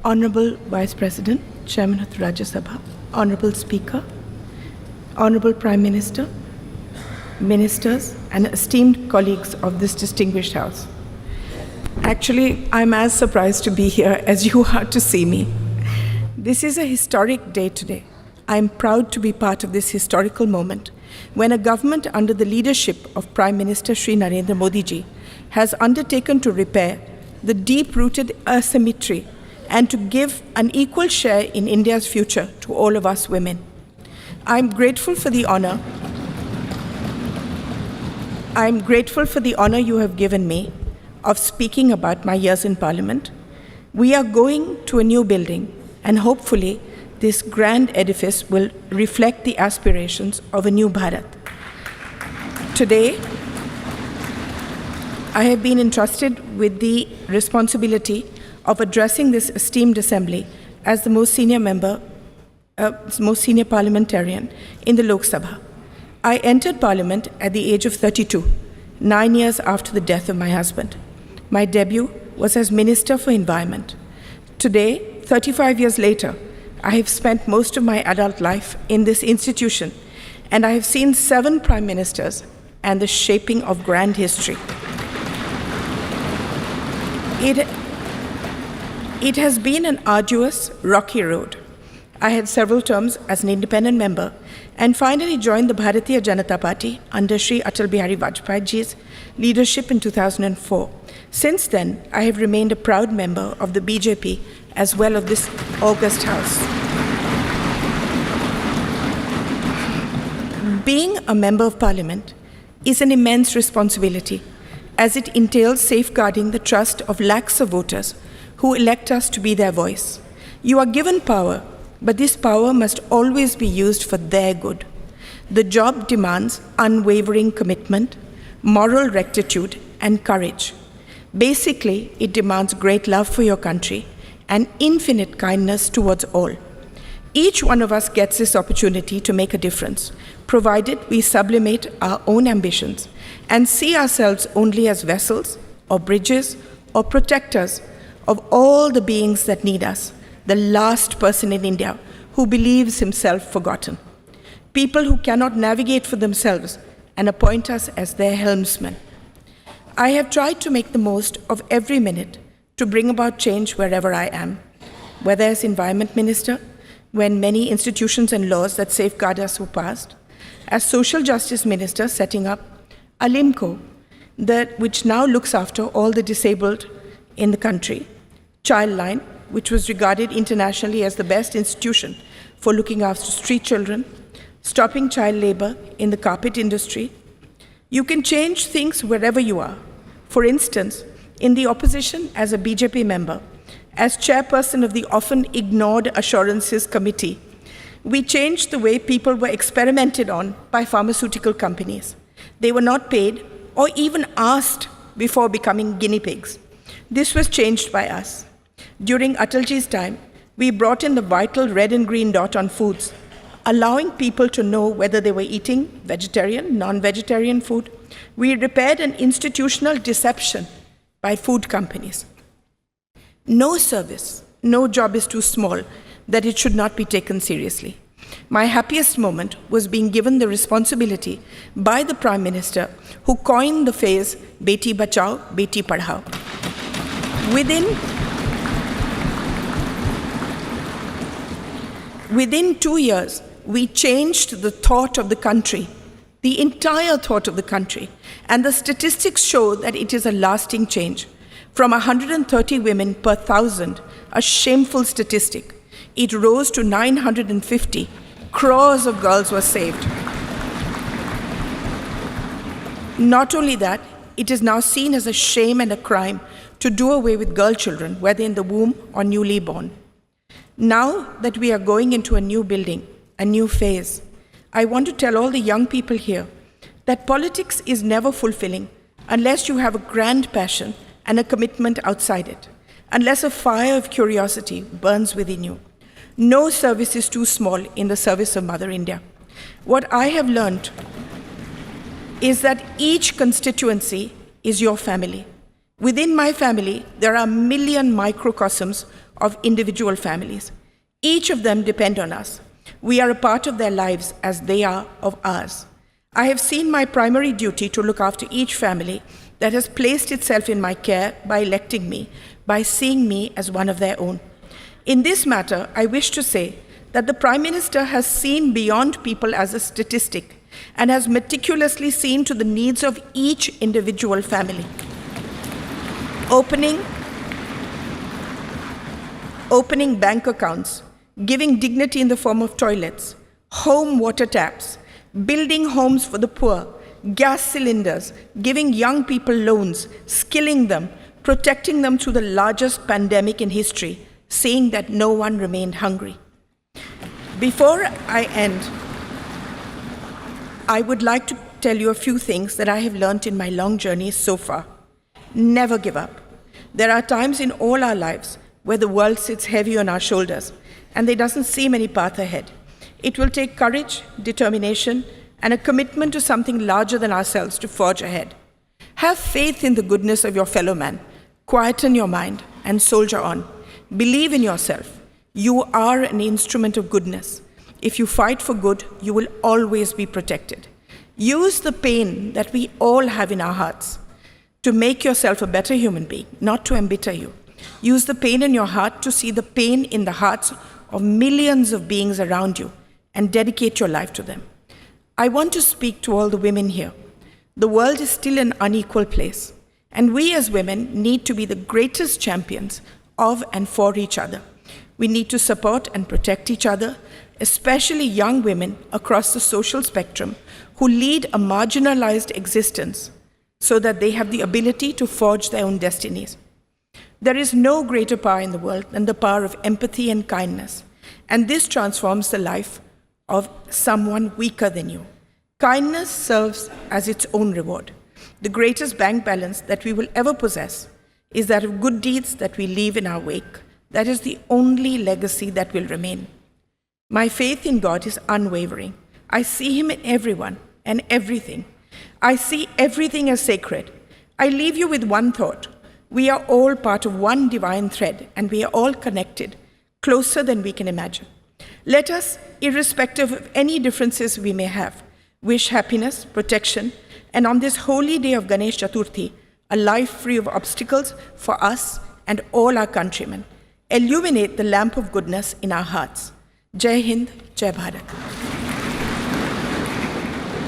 Honorable Vice President, Chairman of the Rajya Sabha, Honorable Speaker, Honorable Prime Minister, Ministers, and esteemed colleagues of this distinguished House. Actually, I'm as surprised to be here as you are to see me. This is a historic day today. I'm proud to be part of this historical moment when a government under the leadership of Prime Minister Shri Narendra Modi ji has undertaken to repair the deep-rooted asymmetry and to give an equal share in India's future to all of us women. I'm grateful for the honor you have given me of speaking about my years in Parliament. We are going to a new building, and hopefully this grand edifice will reflect the aspirations of a new Bharat. Today, I have been entrusted with the responsibility of addressing this esteemed assembly as the most senior parliamentarian in the Lok Sabha. I entered Parliament at the age of 32, 9 years after the death of my husband. My debut was as Minister for Environment. Today, 35 years later, I have spent most of my adult life in this institution, and I have seen 7 prime ministers and the shaping of grand history. It has been an arduous, rocky road. I had several terms as an independent member and finally joined the Bharatiya Janata Party under Shri Atal Bihari Vajpayee ji's leadership in 2004. Since then, I have remained a proud member of the BJP as well of this august House. Being a member of Parliament is an immense responsibility, as it entails safeguarding the trust of lakhs of voters who elect us to be their voice. You are given power, but this power must always be used for their good. The job demands unwavering commitment, moral rectitude, and courage. Basically, it demands great love for your country and infinite kindness towards all. Each one of us gets this opportunity to make a difference, provided we sublimate our own ambitions and see ourselves only as vessels or bridges or protectors of all the beings that need us, the last person in India who believes himself forgotten. People who cannot navigate for themselves and appoint us as their helmsmen. I have tried to make the most of every minute to bring about change wherever I am, whether as Environment Minister, when many institutions and laws that safeguard us were passed, as Social Justice Minister setting up Alimco, which now looks after all the disabled in the country, Childline, which was regarded internationally as the best institution for looking after street children, stopping child labor in the carpet industry. You can change things wherever you are. For instance, in the opposition as a BJP member, as chairperson of the often ignored Assurances Committee, we changed the way people were experimented on by pharmaceutical companies. They were not paid or even asked before becoming guinea pigs. This was changed by us. During Atalji's time, we brought in the vital red and green dot on foods, allowing people to know whether they were eating vegetarian, non-vegetarian food. We repaired an institutional deception by food companies. No service, no job is too small that it should not be taken seriously. My happiest moment was being given the responsibility by the Prime Minister, who coined the phrase, Beti Bachao, Beti Padhao. Within 2 years, we changed the thought of the country, the entire thought of the country, and the statistics show that it is a lasting change. From 130 women per 1,000, a shameful statistic, it rose to 950. Crores of girls were saved. Not only that, it is now seen as a shame and a crime to do away with girl children, whether in the womb or newly born. Now that we are going into a new building, a new phase, I want to tell all the young people here that politics is never fulfilling unless you have a grand passion and a commitment outside it, unless a fire of curiosity burns within you. No service is too small in the service of Mother India. What I have learned is that each constituency is your family. Within my family, there are a million microcosms of individual families. Each of them depend on us. We are a part of their lives as they are of ours. I have seen my primary duty to look after each family that has placed itself in my care by electing me, by seeing me as one of their own. In this matter, I wish to say that the Prime Minister has seen beyond people as a statistic and has meticulously seen to the needs of each individual family. Opening bank accounts, giving dignity in the form of toilets, home water taps, building homes for the poor, gas cylinders, giving young people loans, skilling them, protecting them through the largest pandemic in history, saying that no one remained hungry. Before I end, I would like to tell you a few things that I have learned in my long journey so far. Never give up. There are times in all our lives where the world sits heavy on our shoulders and there doesn't seem any path ahead. It will take courage, determination, and a commitment to something larger than ourselves to forge ahead. Have faith in the goodness of your fellow man. Quieten your mind and soldier on. Believe in yourself. You are an instrument of goodness. If you fight for good, you will always be protected. Use the pain that we all have in our hearts to make yourself a better human being, not to embitter you. Use the pain in your heart to see the pain in the hearts of millions of beings around you and dedicate your life to them. I want to speak to all the women here. The world is still an unequal place, and we as women need to be the greatest champions of and for each other. We need to support and protect each other, especially young women across the social spectrum who lead a marginalized existence so that they have the ability to forge their own destinies. There is no greater power in the world than the power of empathy and kindness, and this transforms the life of someone weaker than you. Kindness serves as its own reward. The greatest bank balance that we will ever possess is that of good deeds that we leave in our wake. That is the only legacy that will remain. My faith in God is unwavering. I see Him in everyone and everything. I see everything as sacred. I leave you with one thought. We are all part of one divine thread, and we are all connected, closer than we can imagine. Let us, irrespective of any differences we may have, wish happiness, protection, and on this holy day of Ganesh Chaturthi, a life free of obstacles for us and all our countrymen. Illuminate the lamp of goodness in our hearts. Jai Hind, Jai Bharat.